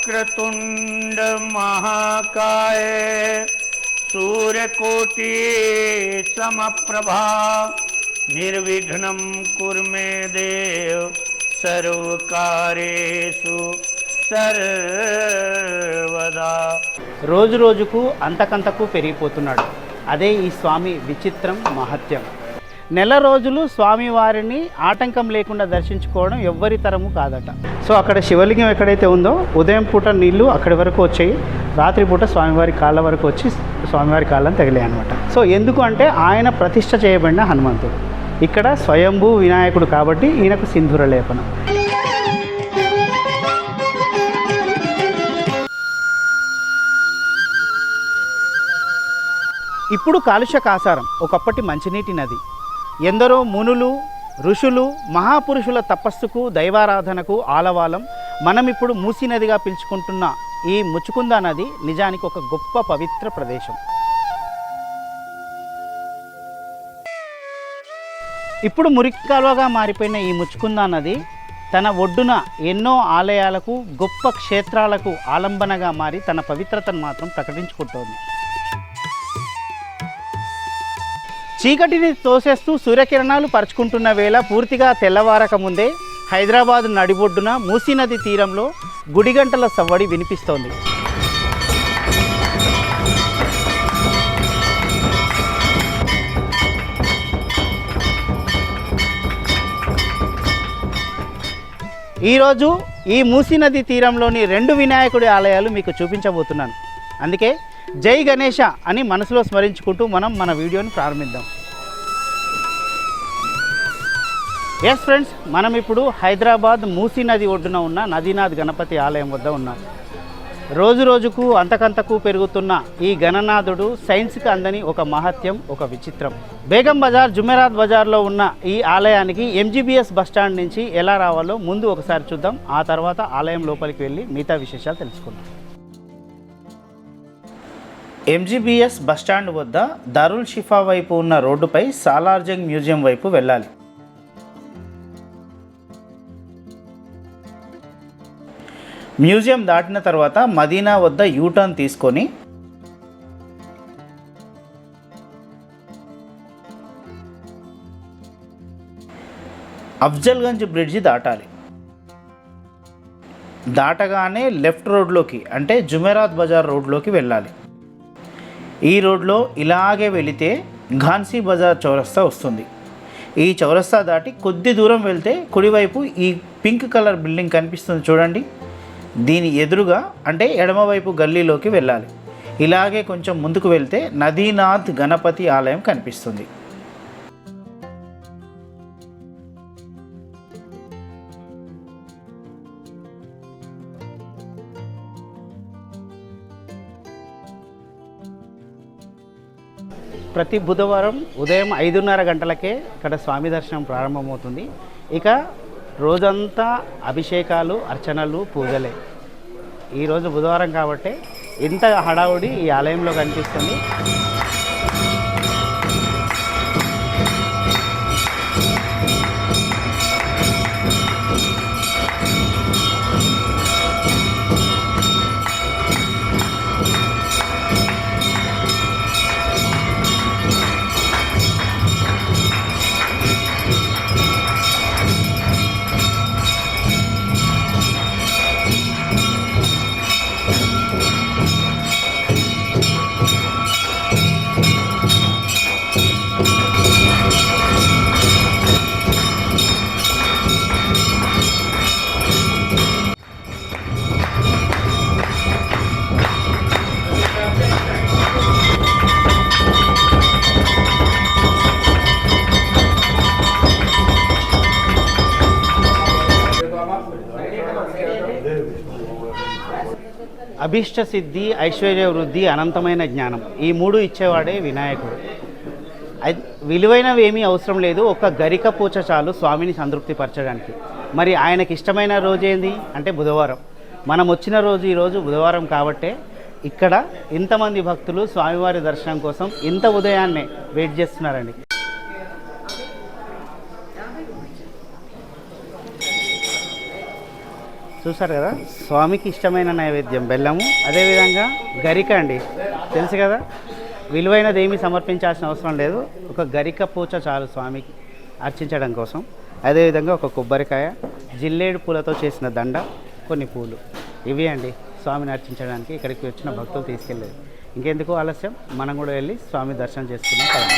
वक्रतुंड महाकाय सूर्यकोटि समप्रभा निर्विघ्नं कुरु मे देव सर्वकार्येषु సర్వదా. రోజు రోజుకు అంతకంతకు పెరిగిపోతున్నాడు. అదే ఈ స్వామి విచిత్రం మహత్యం. నెల రోజులు స్వామివారిని ఆటంకం లేకుండా దర్శించుకోవడం ఎవ్వరి తరము కాదట. సో అక్కడ శివలింగం ఎక్కడైతే ఉందో ఉదయం పూట నీళ్లు అక్కడి వరకు వచ్చాయి, రాత్రిపూట స్వామివారి కాళ్ళ వరకు వచ్చి స్వామివారి కాళ్ళని తగిలాయి అనమాట. సో ఎందుకు అంటే ఆయన ప్రతిష్ఠ చేయబడిన హనుమంతుడు. ఇక్కడ స్వయంభూ వినాయకుడు కాబట్టి ఈయనకు సింధూర లేపనం. ఇప్పుడు కాలుష్య కాసారం, ఒకప్పటి మంచినీటి నది. ఎందరో మునులు, ఋషులు, మహాపురుషుల తపస్సుకు, దైవారాధనకు ఆలవాలం. మనం ఇప్పుడు మూసీ నదిగా పిలుచుకుంటున్న ఈ ముచ్చుకుంద నది నిజానికి ఒక గొప్ప పవిత్ర ప్రదేశం. ఇప్పుడు మురికి కాలువగా మారిపోయిన ఈ ముచ్చుకుంద నది తన ఒడ్డున ఎన్నో ఆలయాలకు, గొప్ప క్షేత్రాలకు ఆలంబనగా మారి తన పవిత్రతను మాత్రం ప్రకటించుకుంటోంది. చీకటిని తోసేస్తూ సూర్యకిరణాలు పరుచుకుంటున్న వేళ పూర్తిగా తెల్లవారక ముందే హైదరాబాద్ నడిబొడ్డున మూసీ నది తీరంలో గుడిగంటల సవ్వడి వినిపిస్తోంది. ఈరోజు ఈ మూసీ నది తీరంలోని 2 వినాయకుడి ఆలయాలు మీకు చూపించబోతున్నాను. అందుకే జై గణేష అని మనసులో స్మరించుకుంటూ మనం మన వీడియోని ప్రారంభిద్దాం. ఎస్ ఫ్రెండ్స్, మనం ఇప్పుడు హైదరాబాద్ మూసీ నది ఒడ్డున ఉన్న నదీనాథ్ గణపతి ఆలయం వద్ద ఉన్నాం. రోజు రోజుకు అంతకంతకు పెరుగుతున్న ఈ గణనాథుడు సైన్స్కి అందని ఒక మహత్యం, ఒక విచిత్రం. బేగం బజార్, జుమెరాత్ బజార్లో ఉన్న ఈ ఆలయానికి MGBS బస్టాండ్ నుంచి ఎలా రావాలో ముందు ఒకసారి చూద్దాం. ఆ తర్వాత ఆలయం లోపలికి వెళ్ళి మిగతా విశేషాలు తెలుసుకుందాం. MGBS బస్టాండ్ వద్ద దారుల్ షిఫా వైపు ఉన్న రోడ్డుపై సాలార్జంగ్ మ్యూజియం వైపు వెళ్ళాలి. మ్యూజియం దాటిన తర్వాత మదీనా వద్ద యూటర్న్ తీసుకొని అఫ్జల్గంజ్ బ్రిడ్జి దాటాలి. దాటగానే లెఫ్ట్ రోడ్లోకి అంటే జుమెరాత్ బజార్ రోడ్లోకి వెళ్ళాలి. ఈ రోడ్లో ఇలాగే వెళితే ఘాన్సీ బజార్ చౌరస్తా వస్తుంది. ఈ చౌరస్తా దాటి కొద్ది దూరం వెళ్తే కుడివైపు ఈ పింక్ కలర్ బిల్డింగ్ కనిపిస్తుంది చూడండి. దీని ఎదురుగా అంటే ఎడమవైపు గల్లీలోకి వెళ్ళాలి. ఇలాగే కొంచెం ముందుకు వెళ్తే నదీనాథ్ గణపతి ఆలయం కనిపిస్తుంది. ప్రతి బుధవారం ఉదయం 5:30 గంటలకే ఇక్కడ స్వామి దర్శనం ప్రారంభమవుతుంది. ఇక రోజంతా అభిషేకాలు, అర్చనలు, పూజలే. ఈరోజు బుధవారం కాబట్టి ఇంత హడావుడి ఈ ఆలయంలో కనిపిస్తుంది. అభిష్ట సిద్ధి, ఐశ్వర్య వృద్ధి, అనంతమైన జ్ఞానం, ఈ 3 ఇచ్చేవాడే వినాయకుడు. విలువైనవి ఏమీ అవసరం లేదు, ఒక గరిక పూచ చాలు స్వామిని సంతృప్తిపరచడానికి. మరి ఆయనకి ఇష్టమైన రోజు ఏంది అంటే బుధవారం. మనం వచ్చిన రోజు ఈరోజు బుధవారం కాబట్టే ఇక్కడ ఇంతమంది భక్తులు స్వామివారి దర్శనం కోసం ఇంత ఉదయాన్నే వెయిట్ చేస్తున్నారండి. చూసారు కదా, స్వామికి ఇష్టమైన నైవేద్యం బెల్లము, అదేవిధంగా గరిక అండి, తెలుసు కదా, విలువైనది ఏమీ సమర్పించాల్సిన అవసరం లేదు, ఒక గరిక పూచ చాలు స్వామికి అర్చించడం కోసం. అదేవిధంగా ఒక కొబ్బరికాయ, జిల్లేడు పూలతో చేసిన దండ, కొన్ని పూలు, ఇవి అండి స్వామిని అర్చించడానికి ఇక్కడికి వచ్చిన భక్తులు తీసుకెళ్ళేది. ఇంకెందుకు ఆలస్యం, మనం కూడా వెళ్ళి స్వామి దర్శనం చేసుకున్నాం కదా.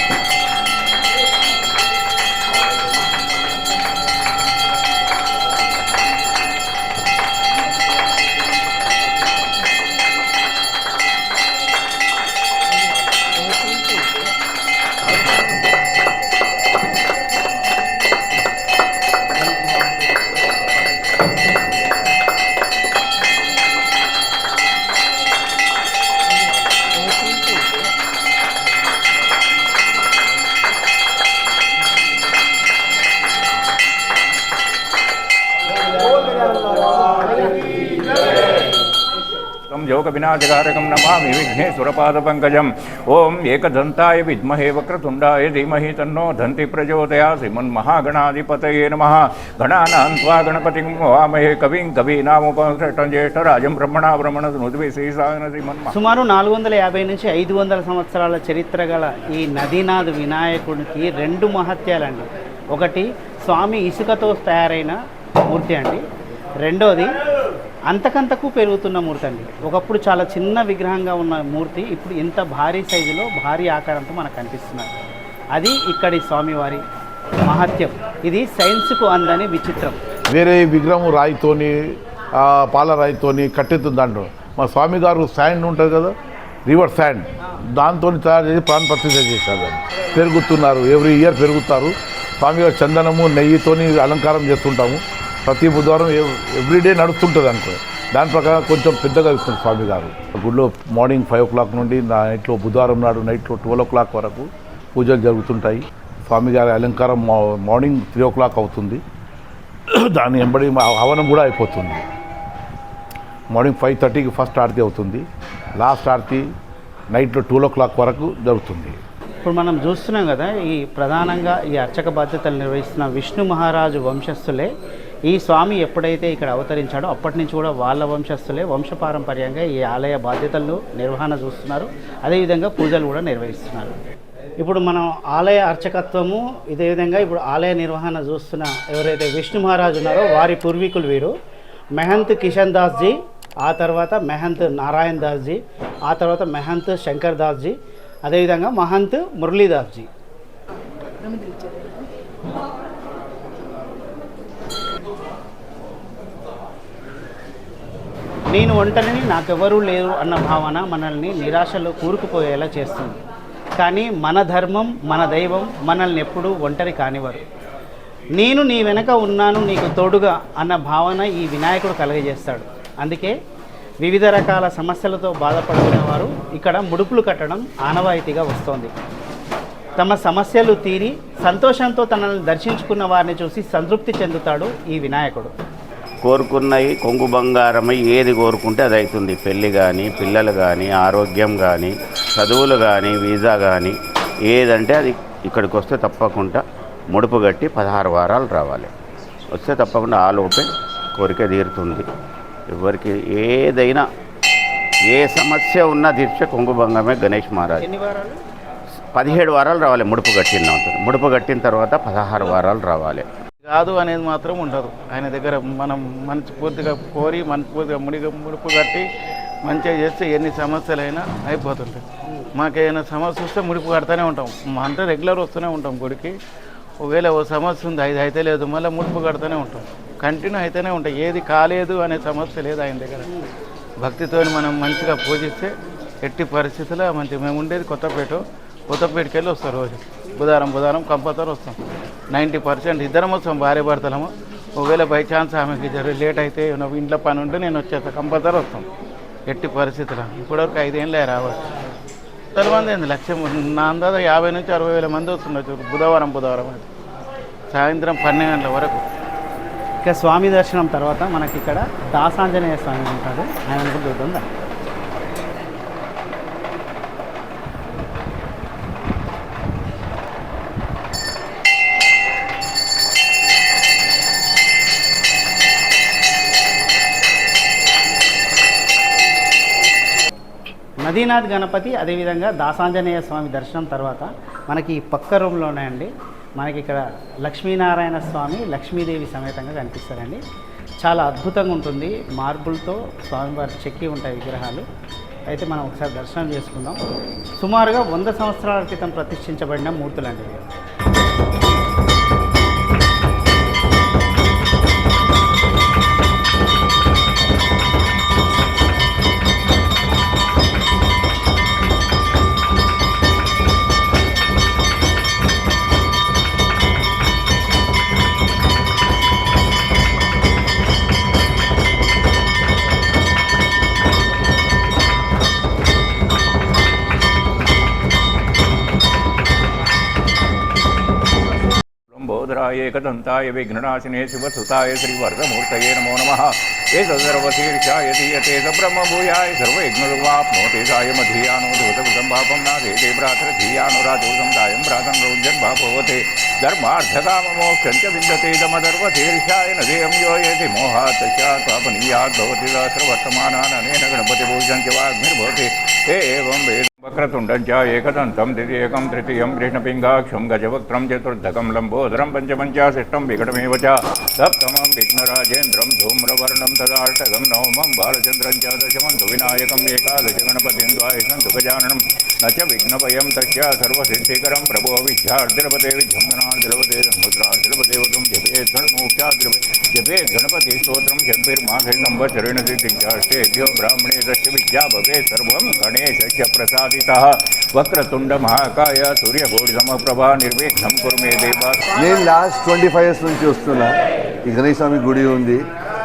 योग विनाशकारकं नमामि विघ्नेश्वरपादपङ्कजम्। ओम एकदन्ताय विद्महे वक्रतुण्डाय धीमहि तन्नो दन्ति प्रचोदयात्। श्रीमन्महागणाधिपतये नमः। गणानां त्वा गणपतिं वामहे कविं कवीनामुपनिषदं ज्येष्ठराजं ब्रह्मणा ब्रह्मणस्पतिं సుమారు 450 నుంచి 500 సంవత్సరాల చరిత్ర గల ఈ నదీనాథ్ వినాయకుడికి రెండు మహత్యాలండి. ఒకటి స్వామి ఇసుకతో తయారైన మూర్తి అండి, రెండోది అంతకంతకు పెరుగుతున్న మూర్తి అండి. ఒకప్పుడు చాలా చిన్న విగ్రహంగా ఉన్న మూర్తి ఇప్పుడు ఇంత భారీ సైజులో భారీ ఆకారంతో మనకు కనిపిస్తున్నారు. అది ఇక్కడి స్వామివారి మహత్యం. ఇది సైన్స్కు అందని విచిత్రం. వేరే విగ్రహం రాయితోని పాలరాయితోని కట్టెత్తుంది దాంట్లో. మా స్వామి గారు శాండ్ ఉంటుంది కదా, రివర్ శాండ్, దాంతో తయారు చేసి ప్రాణ ప్రతిష్ఠ చేశారు. పెరుగుతున్నారు, ఎవ్రీ ఇయర్ పెరుగుతారు. స్వామిగారు చందనము నెయ్యితోని అలంకారం చేస్తుంటాము. ప్రతి బుధవారం ఎవ్రీడే నడుస్తుంటుంది అనుకో. దాని ప్రకారం కొంచెం పెద్దగా ఇస్తుంది స్వామి గారు. గుడిలో మార్నింగ్ 5 o'clock నుండి నైట్లో బుధవారం నాడు నైట్లో 12 o'clock వరకు పూజలు జరుగుతుంటాయి. స్వామి గారి అలంకారం మార్నింగ్ 3 o'clock అవుతుంది. దాని వెంబడి హవనం కూడా అయిపోతుంది. మార్నింగ్ 5:30కి ఫస్ట్ ఆరతి అవుతుంది. లాస్ట్ ఆరతి నైట్లో 12 o'clock వరకు జరుగుతుంది. ఇప్పుడు మనం చూస్తున్నాం కదా, ఈ ప్రధానంగా ఈ అర్చక బాధ్యతలు నిర్వహిస్తున్న విష్ణు మహారాజు వంశస్థులే ఈ స్వామి ఎప్పుడైతే ఇక్కడ అవతరించాడో అప్పటి నుంచి కూడా వాళ్ళ వంశస్థులే వంశపారంపర్యంగా ఈ ఆలయ బాధ్యతలను నిర్వహణ చూస్తున్నారు. అదేవిధంగా పూజలు కూడా నిర్వహిస్తున్నారు. ఇప్పుడు మనం ఆలయ అర్చకత్వము, ఇదే విధంగా ఇప్పుడు ఆలయ నిర్వహణ చూస్తున్న ఎవరైతే విష్ణు మహారాజు ఉన్నారో వారి పూర్వీకులు వీరు. మెహంత్ కిషన్ దాస్ జీ, ఆ తర్వాత మెహంత్ నారాయణ దాస్ జీ, ఆ తర్వాత మెహంత్ శంకర్ దాస్ జీ, అదేవిధంగా మహంత్ మురళీదాస్ జీ. నేను ఒంటరిని, నాకెవరూ లేరు అన్న భావన మనల్ని నిరాశలో కూరుకుపోయేలా చేస్తుంది. కానీ మన ధర్మం, మన దైవం మనల్ని ఎప్పుడూ ఒంటరి కానివారు. నేను నీ వెనక ఉన్నాను, నీకు తోడుగా అన్న భావన ఈ వినాయకుడు కలుగజేస్తాడు. అందుకే వివిధ రకాల సమస్యలతో బాధపడుతున్న వారు ఇక్కడ ముడుపులు కట్టడం ఆనవాయితీగా వస్తోంది. తమ సమస్యలు తీరి సంతోషంతో తనను దర్శించుకున్న వారిని చూసి సంతృప్తి చెందుతాడు ఈ వినాయకుడు. కోరుకున్నవి కొంగు బంగారమై ఏది కోరుకుంటే అది అవుతుంది. పెళ్ళి కానీ, పిల్లలు కానీ, ఆరోగ్యం కానీ, చదువులు కానీ, వీసా కానీ, ఏదంటే అది ఇక్కడికి వస్తే తప్పకుండా ముడుపు కట్టి 16 వారాలు రావాలి. వస్తే తప్పకుండా ఆలోపే కోరిక తీరుతుంది. ఎవరికి ఏదైనా ఏ సమస్య ఉన్నా తీర్చే కొంగు బంగారమే గణేష్ మహారాజ్. 17 వారాలు రావాలి ముడుపు కట్టిన. ముడుపు కట్టిన తర్వాత 16 వారాలు రావాలి. కాదు అనేది మాత్రం ఉండదు. ఆయన దగ్గర మనం మనస్ఫూర్తిగా కోరి మనస్ఫూర్తిగా ముడుపు కట్టి మంచిగా చేస్తే ఎన్ని సమస్యలైనా అయిపోతుంటాయి. మాకేమైనా సమస్య వస్తే ముడుపు కడతానే ఉంటాం. అంతా రెగ్యులర్ వస్తూనే ఉంటాం గుడికి. ఒకవేళ ఓ సమస్య ఉంది, అది అయితే లేదు, మళ్ళీ ముడుపు కడతానే ఉంటాం. కంటిన్యూ అయితేనే ఉంటాయి. ఏది కాలేదు అనే సమస్య లేదు ఆయన దగ్గర. భక్తితో మనం మంచిగా పూజిస్తే ఎట్టి పరిస్థితుల్లో మంచిగా. మేము ఉండేది కొత్తపేటకి వెళ్ళి వస్తాం. రోజు బుధవారం కంపల్సరీ వస్తాం. 90% ఇద్దరం వస్తాం, భార్య భర్తలము. ఒకవేళ బై ఛాన్స్ ఆమెకి లేట్ అయితే ఇంట్లో పని ఉంటే నేను వచ్చేస్తాను, కంపల్సరీ వస్తాం ఎట్టి పరిస్థితుల్లో. ఇప్పటివరకు 5 ఏళ్ళే రావచ్చు. మంది ఏంది 1,00,000 నా అందాజ 50 నుంచి 60,000 మంది వస్తున్నారు బుధవారం అయితే సాయంత్రం 12 గంటల వరకు. ఇక స్వామి దర్శనం తర్వాత మనకి ఇక్కడ దాసాంజనేయ స్వామి ఉంటాడు, ఆయన కూడా చూద్దాం. నదీనాథ్ గణపతి అదేవిధంగా దాసాంజనేయ స్వామి దర్శనం తర్వాత మనకి ఈ పక్క రూమ్లోనే అండి మనకి ఇక్కడ లక్ష్మీనారాయణ స్వామి లక్ష్మీదేవి సమేతంగా కనిపిస్తారండి. చాలా అద్భుతంగా ఉంటుంది. మార్బుల్తో స్వామివారి చెక్కి ఉంటాయి విగ్రహాలు. అయితే మనం ఒకసారి దర్శనం చేసుకుందాం. సుమారుగా 100 సంవత్సరాల క్రితం ప్రతిష్ఠించబడిన మూర్తులండి ఇవి. లంబోదరాయ ఏకదంతాయ విఘ్ననాశినే శివసుతాయ శ్రీవరదమూర్తయే నమో నమః. ఏతదర్వశీర్షాయ దీయతే సబ్రహ్మభూయాయ సర్వయజ్ఞరువాప్నోతి సాయమధీయానో ధూతకృతం పాపం నాదేతే భ్రాతృధీయానో రాజోసం దాయం భ్రాతం రౌద్యర్భాభవతే ధర్మార్థకామమోక్షం చ విందతేదమదర్వశీర్షాయ నదేయం యోయేతి మోహాత్ తస్యాత్ పాపనీయాత్ భవతి సహస్రవర్తమానానేన గణపతిపూజం చ వాగ్మిర్భవతి. ఏవం వేద వక్రతుండం చ ఏకదంతం ద్వితీయకం తృతీయం కృష్ణపింగాక్షం గజవక్త్రం చతుర్థకం లంబోదరం పంచమం చ షష్టం వికటమేవ చ సప్తమం విఘ్నరాజేంద్రం ధూమ్రవర్ణం తదాష్టకం నవమం బాలచంద్రం చ దశమం వినాయకం ఏకాదశ గణపతిం ద్వాదశం గజాననం न च विघ्नभयं तस्य सर्वसिद्धिकरं प्रभो विद्यार्थिलपते विजम्बनार्थिलपते समुद्रार्थिलपते वदं जपेत् जपेत् गणपतिस्तोत्रं षड्भिर्मासे संवत्सरेण सिद्धिश्चेभ्यो ब्राह्मणे तस्य विद्या भवेत् सर्वं गणेशस्य प्रसादितः वक्रतुण्डमहाकाय सूर्यकोटिसमप्रभा निर्विघ्नं कुरु मे देवा. నేను లాస్ట్ 25 years నుంచి వస్తున్నా. ఈ గణేశ స్వామి గుడి ఉంది,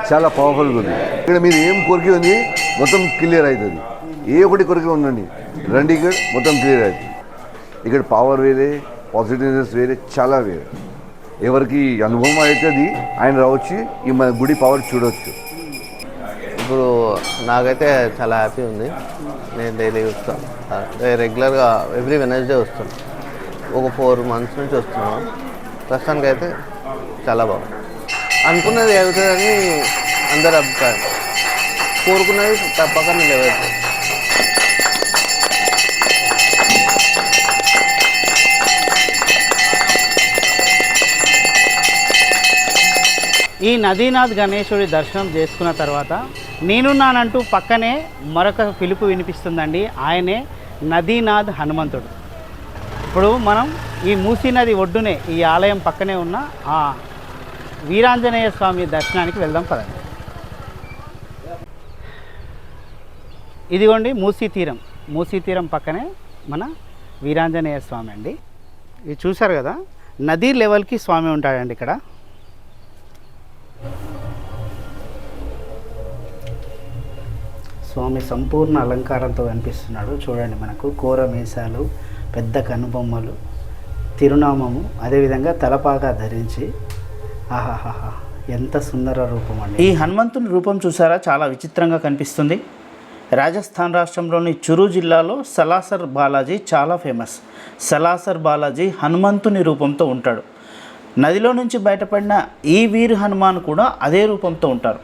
చాలా పవర్ఫుల్గా ఉంది. ఇక్కడ మీరు ఏం కోరిక ఉంది మొత్తం క్లియర్ అవుతుంది. ఏ ఒకటి కొరిక ఉందండి రండి, ఇక్కడ మొత్తం క్లియర్ అవుతుంది. ఇక్కడ పవర్ వేరే, పాజిటివ్నెస్ వేరే, చాలా వేరే. ఎవరికి అనుభవం అవుతుంది ఆయన రావచ్చు, ఈ మన గుడి పవర్ చూడవచ్చు. ఇప్పుడు నాకైతే చాలా హ్యాపీ ఉంది. నేను డైలీ వస్తాను, రెగ్యులర్గా ఎవ్రీ వెనస్డే వస్తాను. ఒక 4 months నుంచి వస్తున్నాను. ప్రస్తుతానికి అయితే చాలా బాగుంది. అనుకున్నది అవుతుందని అందరి అభిప్రాయం. కోరుకున్నది తప్పక నిలబెడతాను. ఈ నదీనాథ్ గణేశుడి దర్శనం చేసుకున్న తర్వాత నేనున్నానంటూ పక్కనే మరొక పిలుపు వినిపిస్తుందండి. ఆయనే నదీనాథ్ హనుమంతుడు. ఇప్పుడు మనం ఈ మూసీ నది ఒడ్డునే ఈ ఆలయం పక్కనే ఉన్న ఆ వీరాంజనేయ స్వామి దర్శనానికి వెళ్దాం పదండి. ఇదిగోండి మూసీ తీరం పక్కనే మన వీరాంజనేయ స్వామి అండి. ఇది చూశారు కదా, నదీ లెవెల్కి స్వామి ఉంటాడండి ఇక్కడ. స్వామి సంపూర్ణ అలంకారంతో కనిపిస్తున్నాడు. చూడండి, మనకు కోర మీసాలు, పెద్ద కనుబొమ్మలు, తిరునామము, అదేవిధంగా తలపాగా ధరించి ఆహాహా ఎంత సుందర రూపం అండి. ఈ హనుమంతుని రూపం చూసారా, చాలా విచిత్రంగా కనిపిస్తుంది. రాజస్థాన్ రాష్ట్రంలోని చురు జిల్లాలో సలాసర్ బాలాజీ చాలా ఫేమస్. సలాసర్ బాలాజీ హనుమంతుని రూపంతో ఉంటాడు. నదిలో నుంచి బయటపడిన ఈ వీర్ హనుమాన్ కూడా అదే రూపంతో ఉంటారు.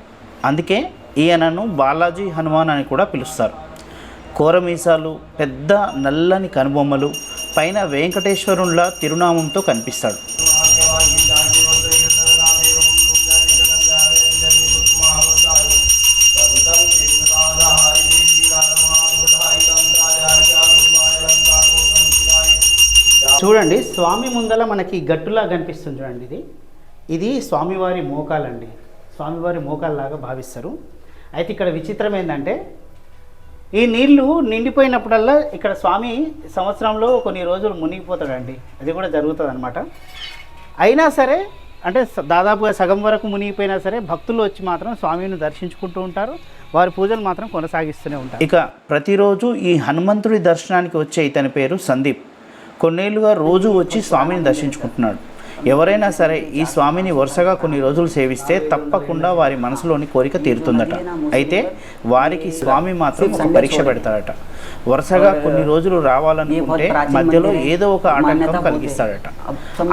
అందుకే ఈయనను బాలాజీ హనుమాన్ అని కూడా పిలుస్తారు. కోరమీసాలు, పెద్ద నల్లని కనుబొమ్మలు, పైన వెంకటేశ్వరునిలా తిరునామంతో కనిపిస్తాడు. చూడండి, స్వామి ముందల మనకి గట్టులా కనిపిస్తుంది చూడండి. ఇది స్వామివారి మోకాలండి. స్వామివారి మోకాల్లాగా భావిస్తారు. అయితే ఇక్కడ విచిత్రం ఏంటంటే, ఈ నీళ్లు నిండిపోయినప్పుడల్లా ఇక్కడ స్వామి సంవత్సరంలో కొన్ని రోజులు మునిగిపోతాడండి. అది కూడా జరుగుతుంది అనమాట. అయినా సరే, అంటే దాదాపుగా సగం వరకు మునిగిపోయినా సరే భక్తులు వచ్చి మాత్రం స్వామిని దర్శించుకుంటూ ఉంటారు. వారి పూజలు మాత్రం కొనసాగిస్తూనే ఉంటారు. ఇక ప్రతిరోజు ఈ హనుమంతుడి దర్శనానికి వచ్చే ఇతని పేరు సందీప్. కొన్నేళ్లుగా రోజు వచ్చి స్వామిని దర్శించుకుంటున్నాడు. ఎవరైనా సరే ఈ స్వామిని వరుసగా కొన్ని రోజులు సేవిస్తే తప్పకుండా వారి మనసులోని కోరిక తీరుతుందట. అయితే వారికి స్వామి మాత్రం ఒక పరీక్ష పెడతాడట. వరుసగా కొన్ని రోజులు రావాలనుకుంటే మధ్యలో ఏదో ఒక ఆటంకం కలిగిస్తాడట.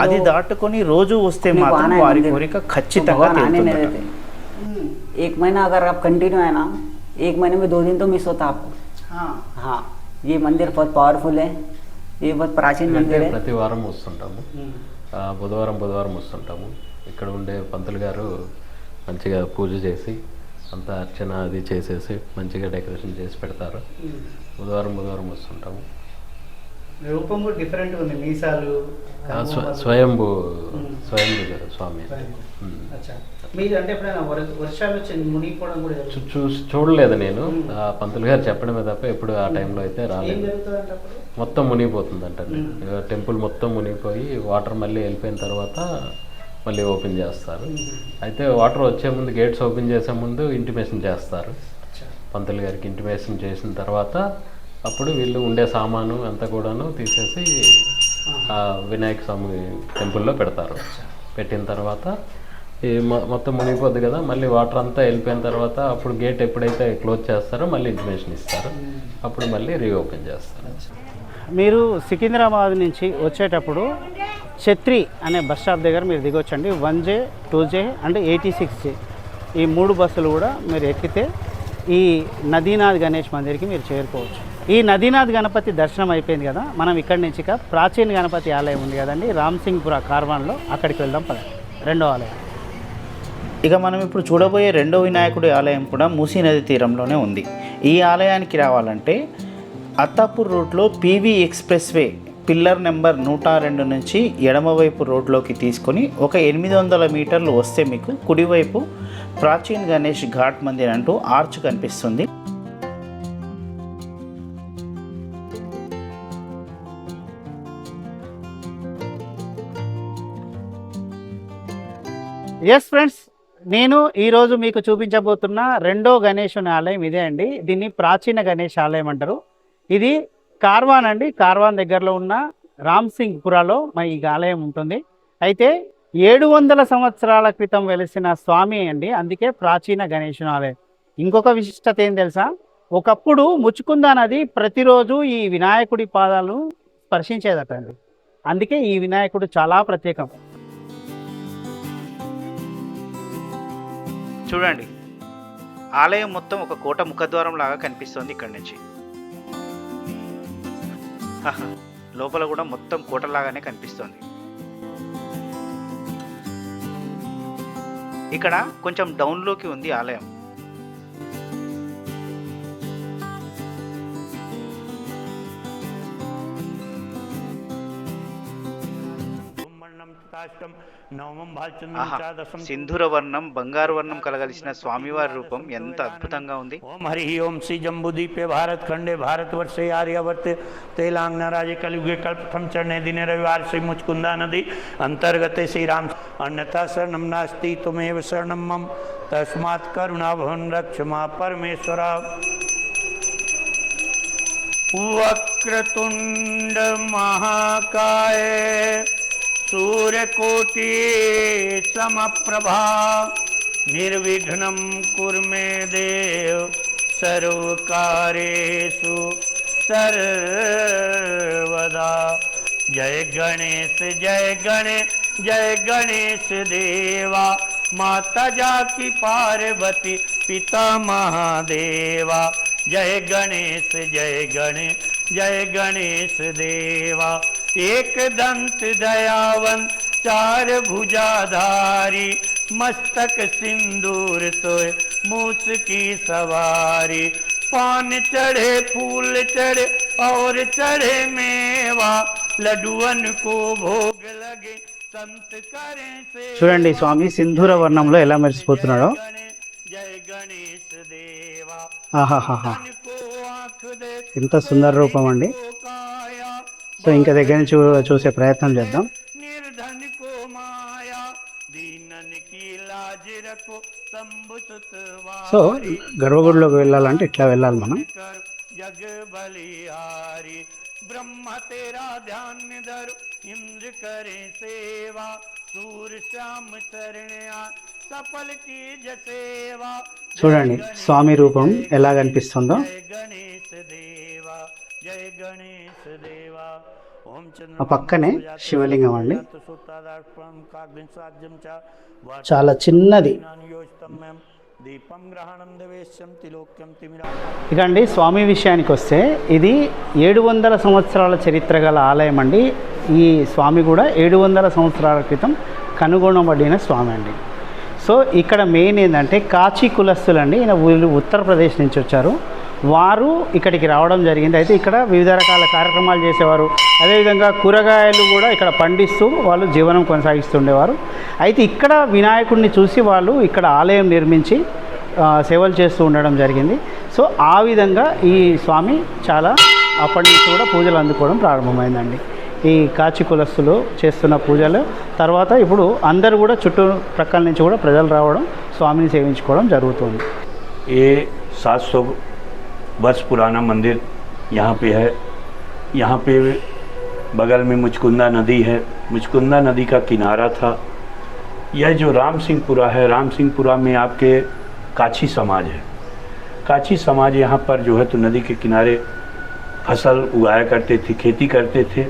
అది దాటుకొని రోజు వస్తే మాత్రం వారి కోరిక ఖచ్చితంగా తీరుతుందట. एक महीना अगर आप कंटिन्यू है ना, 1 महीने में 2 दिन तो मिस होता आपको. हाँ, ये मंदिर बहुत पावरफुल है, ये बहुत प्राचीन मंदिर है। ప్రతి వారం వస్తుంటాము, బుధవారం వస్తుంటాము. ఇక్కడ ఉండే పంతులు గారు మంచిగా పూజ చేసి అంతా అర్చన అది చేసేసి మంచిగా డెకరేషన్ చేసి పెడతారు. బుధవారం వస్తుంటాము. రూపం కూడా డిఫరెంట్ ఉంది, మీసాలు స్వయంభూ స్వామి. మీరు అంటే ఎప్పుడైనా వర్షాలు వచ్చి మునిగిపోవడం కూడా చూడలేదు నేను, ఆ పంతులు గారు చెప్పడమే తప్ప ఎప్పుడు ఆ టైంలో అయితే రాలేదు. మొత్తం మునిగిపోతుంది అంటండి, టెంపుల్ మొత్తం మునిగిపోయి వాటర్ మళ్ళీ వెళ్ళిపోయిన తర్వాత మళ్ళీ ఓపెన్ చేస్తారు. అయితే వాటర్ వచ్చే ముందు గేట్స్ ఓపెన్ చేసే ముందు ఇంటిమేషన్ చేస్తారు. పంతులు గారికి ఇంటిమేషన్ చేసిన తర్వాత అప్పుడు వీళ్ళు ఉండే సామాను అంతా కూడాను తీసేసి వినాయక స్వామి టెంపుల్లో పెడతారు. పెట్టిన తర్వాత ఈ మొత్తం మునిగిపోద్ది కదా, మళ్ళీ వాటర్ అంతా వెళ్ళిపోయిన తర్వాత అప్పుడు గేట్ ఎప్పుడైతే క్లోజ్ చేస్తారో మళ్ళీ ఇంటిమేషన్ ఇస్తారు, అప్పుడు మళ్ళీ రీఓపెన్ చేస్తారు. మీరు సికింద్రాబాద్ నుంచి వచ్చేటప్పుడు ఛత్రి అనే బస్ స్టాప్ దగ్గర మీరు దిగొచ్చండి. 1J 2J అండ్ 86J ఈ 3 బస్సులు కూడా మీరు ఎక్కితే ఈ నదీనాథ్ గణేష్ మందిర్కి మీరు చేరుకోవచ్చు. ఈ నదీనాథ్ గణపతి దర్శనం అయిపోయింది కదా, మనం ఇక్కడి నుంచి ఇక ప్రాచీన గణపతి ఆలయం ఉంది కదండి రామ్సింగ్పుర కార్వాన్లో, అక్కడికి వెళ్దాం పదండి. రెండో ఆలయం. ఇక మనం ఇప్పుడు చూడబోయే రెండో వినాయకుడి ఆలయం కూడా మూసీ నది తీరంలోనే ఉంది. ఈ ఆలయానికి రావాలంటే అత్తాపూర్ రూట్లో PV express way pillar number 102 నుంచి ఎడమవైపు రోడ్లోకి తీసుకొని ఒక 800 మీటర్లు వస్తే మీకు కుడివైపు ప్రాచీన్ గణేష్ ఘాట్ మందిర్ అంటూ ఆర్చ్ కనిపిస్తుంది. ఎస్ ఫ్రెండ్స్, నేను ఈరోజు మీకు చూపించబోతున్న రెండో గణేశుని ఆలయం ఇదే అండి. దీన్ని ప్రాచీన గణేష్ ఆలయం అంటారు. ఇది కార్వాన్ అండి, కార్వాన్ దగ్గరలో ఉన్న రామ్సింగ్పురాలో మన ఈ ఆలయం ఉంటుంది. అయితే 700 సంవత్సరాల క్రితం వెలిసిన స్వామి అండి, అందుకే ప్రాచీన గణేశుని ఆలయం. ఇంకొక విశిష్టత ఏం తెలుసా, ఒకప్పుడు ముచ్చుకుందా నది ప్రతిరోజు ఈ వినాయకుడి పాదాలను స్పర్శించేదట అండి, అందుకే ఈ వినాయకుడు చాలా ప్రత్యేకం. చూడండి, ఆలయం మొత్తం ఒక కోట ముఖద్వారం లాగా కనిపిస్తుంది ఇక్కడి నుంచి. లోపల కూడా మొత్తం కోటలాగానే కనిపిస్తుంది. ఇక్కడ కొంచెం డౌన్లోకి ఉంది ఆలయం. సింధూర వర్ణం బంగారు వర్ణం కలగలిసిన స్వామివారి రూపం ఎంత అద్భుతంగా ఉంది. ओम हरि ओम श्री जम्बूद्वीपे भारत खंडे भारतवर्षे आर्यावर्ते तेलांगना राज्य कलयुगे कल्पथम चरणे दिन रविवार श्री मुचकुंदा नदी अंतर्गते श्री राम अन्यथा शरणं नास्ति तुमेव शरणं मम तस्मात् करुणाभवं रक्ष मां परमेश्वर। वक्रतुंड महाकाय सूर्यकोटि समप्रभा निर्विघ्नं कुरु मे देव सर्वकार्येषु सर्वदा। जय गणेश जय गणेश जय गणेश देवा, माता जाकी पार्वती पिता महादेवा। जय गणेश जय गणेश जय गणेश देवा। एक दंत दयावंत चार भुजाधारी, मस्तक सिंदूर सोए मूस की सवारी। पान चढ़े फूल चढ़े और चढ़े मेवा, लड्डुअन को भोग लगे संत करें से। చూడండి స్వామి సింధూర వర్ణంలో ఎలా మెరిసిపోతున్నాడో. जय गणेश देवा। ఆహాహా, ఎంత సుందర రూపం అండి. సో ఇంకా దగ్గర నుంచి చూసే ప్రయత్నం చేద్దాం. निर्धन को माया दीनन की लाज रखो शंभु सुत సో గర్భగుడిలోకి వెళ్ళాలంటే ఇట్లా వెళ్ళాలి మనం. कर जग बलिहारी। ब्रह्म तेरा ध्यान धरो इंद्र करे सेवा। सूर श्याम चरण सफल की जसेवा। చూడండి స్వామి రూపం ఎలా కనిపిస్తుందో. जय गणेश देवा जय गणेश देवा। ओम चंद्र ఆ పక్కనే శివలింగం అండి, చాలా చిన్నది. దీపం గ్రహణం దేవేశ్యం తిలోక్యం తిమిరా. ఇక అండి స్వామి విషయానికి వస్తే ఇది 700 సంవత్సరాల చరిత్ర గల ఆలయం అండి. ఈ స్వామి కూడా 700 సంవత్సరాల క్రితం కనుగొనబడిన స్వామి అండి. సో ఇక్కడ మెయిన్ ఏంటంటే కాచి కులస్తులు అండి. ఈయన వీళ్ళు ఉత్తరప్రదేశ్ నుంచి వచ్చారు. వారు ఇక్కడికి రావడం జరిగింది. అయితే ఇక్కడ వివిధ రకాల కార్యక్రమాలు చేసేవారు. అదేవిధంగా కూరగాయలు కూడా ఇక్కడ పండిస్తూ వాళ్ళు జీవనం కొనసాగిస్తుండేవారు. అయితే ఇక్కడ వినాయకుడిని చూసి వాళ్ళు ఇక్కడ ఆలయం నిర్మించి సేవలు చేస్తూ ఉండడం జరిగింది. సో ఆ విధంగా ఈ స్వామి చాలా అప్పటి నుంచి కూడా పూజలు అందుకోవడం ప్రారంభమైందండి. ఈ కాచి కులస్తులు చేస్తున్న పూజలు తర్వాత ఇప్పుడు అందరూ కూడా చుట్టుప్రక్కల నుంచి కూడా ప్రజలు రావడం స్వామిని సేవించుకోవడం జరుగుతుంది. ये 700 वर्ष पुराना मंदिर यहाँ पे है। यहाँ पे बगल में मुचकुंदा नदी है। मुचकुंदा नदी का किनारा था। यह जो राम सिंहपुरा है, राम सिंहपुरा में आपके काछी समाज है। काछी समाज यहाँ पर जो है तो नदी के किनारे फसल उगाया करते थे, खेती करते थे।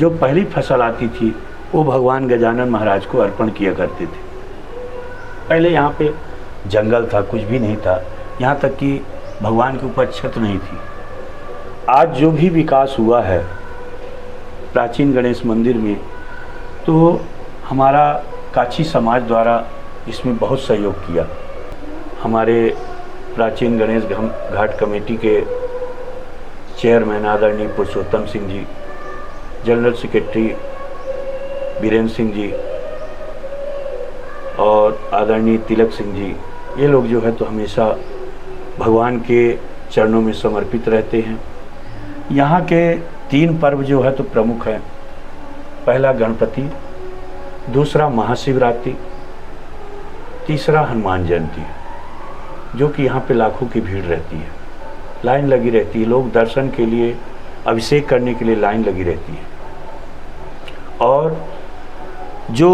जो पहली फसल आती थी वो भगवान गजानन महाराज को अर्पण किया करते थे। पहले यहाँ पे जंगल था, कुछ भी नहीं था, यहाँ तक कि भगवान के ऊपर छत नहीं थी। आज जो भी विकास हुआ है प्राचीन गणेश मंदिर में, तो हमारा काछी समाज द्वारा इसमें बहुत सहयोग किया। हमारे प्राचीन गणेश घाट कमेटी के चेयरमैन आदरणीय पुरुषोत्तम सिंह जी, जनरल सेक्रेटरी बीरेंद्र सिंह जी और आदरणीय तिलक सिंह जी, ये लोग जो है तो हमेशा भगवान के चरणों में समर्पित रहते हैं। यहाँ के 3 पर्व जो है तो प्रमुख हैं। पहला गणपति, दूसरा महाशिवरात्रि, तीसरा हनुमान जयंती, जो कि यहाँ पे लाखों की भीड़ रहती है, लाइन लगी रहती है। लोग दर्शन के लिए, अभिषेक करने के लिए लाइन लगी रहती है। और जो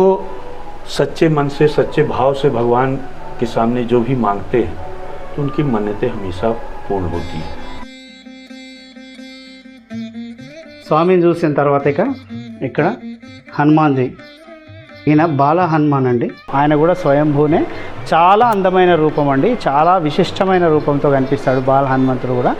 सच्चे मन से, सच्चे भाव से भगवान के सामने जो भी मांगते हैं तो उनकी मन्नतें हमेशा पूर्ण होती हैं। స్వామిని చూసిన తర్వాత ఇక్కడ హనుమాన్జీ, ఈయన బాల హనుమాన్ అండి. ఆయన కూడా స్వయంభూనే, చాలా అందమైన రూపం అండి, చాలా విశిష్టమైన రూపంతో కనిపిస్తాడు బాల హనుమంతుడు కూడా.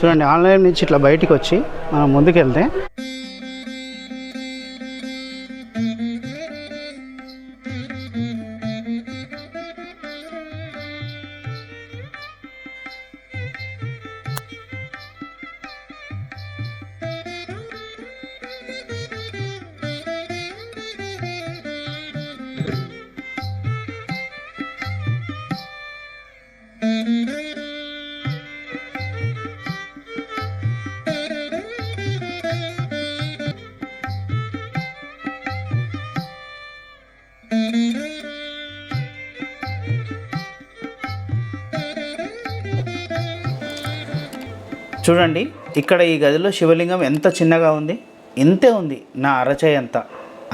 చూడండి, ఆన్లైన్ నుంచి ఇట్లా బయటికి వచ్చి మనం ముందుకెళ్తే చూడండి, ఇక్కడ ఈ గదిలో శివలింగం ఎంత చిన్నగా ఉంది, ఇంతే ఉంది, నా అరచేయంత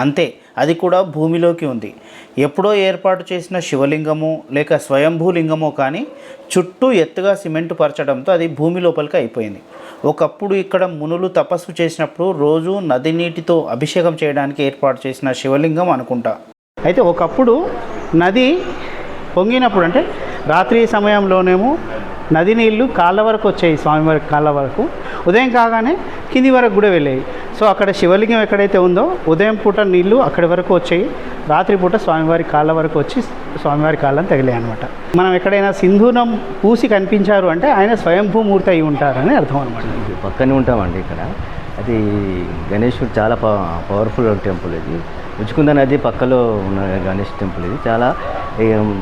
అంతే. అది కూడా భూమిలోకి ఉంది. ఎప్పుడో ఏర్పాటు చేసిన శివలింగము లేక స్వయంభూలింగమో కానీ చుట్టూ ఎత్తుగా సిమెంటు పరచడంతో అది భూమి లోపలికి అయిపోయింది. ఒకప్పుడు ఇక్కడ మునులు తపస్సు చేసినప్పుడు రోజు నది నీటితో అభిషేకం చేయడానికి ఏర్పాటు చేసిన శివలింగం అనుకుంటా. అయితే ఒకప్పుడు నది పొంగినప్పుడు, అంటే రాత్రి సమయంలోనేమో నది నీళ్ళు కాళ్ళ వరకు వచ్చాయి, స్వామివారి కాళ్ళ వరకు. ఉదయం కాగానే కింది వరకు కూడా వెళ్ళాయి. సో అక్కడ శివలింగం ఎక్కడైతే ఉందో ఉదయం పూట నీళ్ళు అక్కడి వరకు వచ్చాయి, రాత్రిపూట స్వామివారి కాళ్ళ వరకు వచ్చి స్వామివారి కాళ్ళని తగిలాయి అనమాట. మనం ఎక్కడైనా సింధూరం పూసి కనిపించారు అంటే ఆయన స్వయంభూమూర్తి అయి ఉంటారని అర్థం అనమాట. పక్కనే ఉంటామండి ఇక్కడ. అది గణేశుడు చాలా పవర్ఫుల్ టెంపుల్. ఇది ముచ్చుకుంద నది పక్కలో ఉన్న గణేష్ టెంపుల్. ఇది చాలా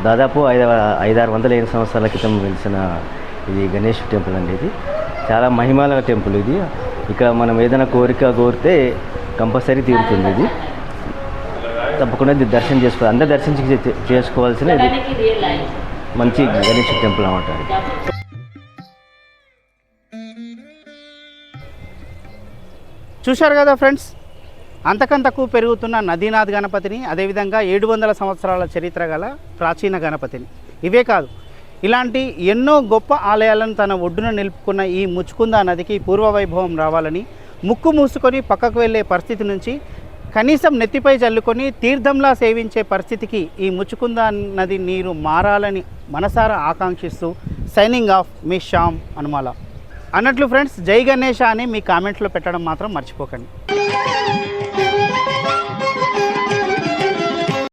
దాదాపు 500-600 సంవత్సరాల క్రితం వెలిసిన ఇది గణేష్ టెంపుల్ అండి. ఇది చాలా మహిమాల టెంపుల్. ఇది ఇక్కడ మనం ఏదైనా కోరిక కోరితే కంపల్సరీ తీరుతుంది. ఇది తప్పకుండా ఇది దర్శనం చేసుకోవాలి, అందరూ చేసుకోవాల్సిన ఇది మంచి గణేష్ టెంపుల్ అన్నమాట. చూశారు కదా ఫ్రెండ్స్, అంతకంతకు పెరుగుతున్న నదీనాథ్ గణపతిని, అదేవిధంగా 700 సంవత్సరాల చరిత్ర గల ప్రాచీన గణపతిని. ఇవే కాదు, ఇలాంటి ఎన్నో గొప్ప ఆలయాలను తన ఒడ్డున నిలుపుకున్న ఈ ముచ్చుకుంద నదికి పూర్వవైభవం రావాలని ముక్కు మూసుకొని పక్కకు వెళ్ళే పరిస్థితి నుంచి కనీసం నెత్తిపై చల్లుకొని తీర్థంలా సేవించే పరిస్థితికి ఈ ముచ్చుకుంద నది నీరు మారాలని మనసారా ఆకాంక్షిస్తూ సైనింగ్ ఆఫ్ మీ శ్యామ్ అనుమాల. అన్నట్లు ఫ్రెండ్స్, జై గణేష అని మీ కామెంట్లో పెట్టడం మాత్రం మర్చిపోకండి.